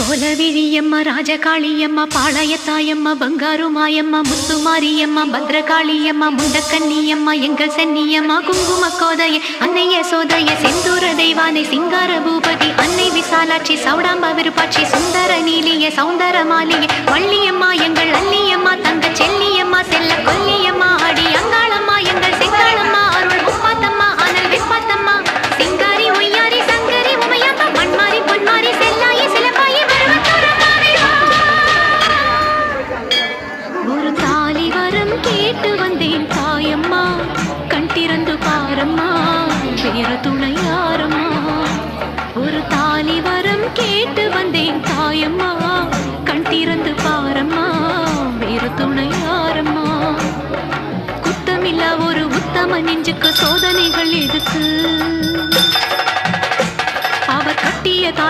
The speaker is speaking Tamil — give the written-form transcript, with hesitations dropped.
கோலவிழியம்மா ராஜகாளியம்மா பாளையத்தாயம்மா பங்காரு மாயம்மா முத்துமாரியம்மா பத்ரகாளியம்மா முண்டக்கன்னியம்மா எங்கள் சென்னியம்மா குங்கும கோதைய அன்னைய சோதைய செந்தூர தெய்வானை சிங்கார பூபதி அன்னை விசாலாட்சி சௌடாம்ப விருப்பாட்சி சுந்தர நீலிய சௌந்தர மாலிய வள்ளியம்மா எங்கள் அல்லியம்மா தங்க செல்லியம்மா செல்ல கொல்லியம்மா அடி அங்காளம்மா எங்கள் செங்காளம்மா அருள் முப்பாத்தம்மா அனல் விப்பாத்தம்மா சிங்காரி ஒய்யாரி சங்கரி உமையம்மா மண்மாரி பொன்மாரி செல்லாயி சிலப்பாயி ஒரு தாலி வரம் கேட்டு வந்தேன் தாயம்மா கண் திறந்து பாரம்மா வேறு துணை யாரம்மா ஒரு தாலி வரம் கேட்டு வந்தேன் தாயம்மா கண் திறந்து பாரம்மா வேறு துணை யாரம்மா குத்தமில்ல ஒரு உத்தம நெஞ்சுக்கு சோதனைகள் எதுக்கு அவர் கட்டிய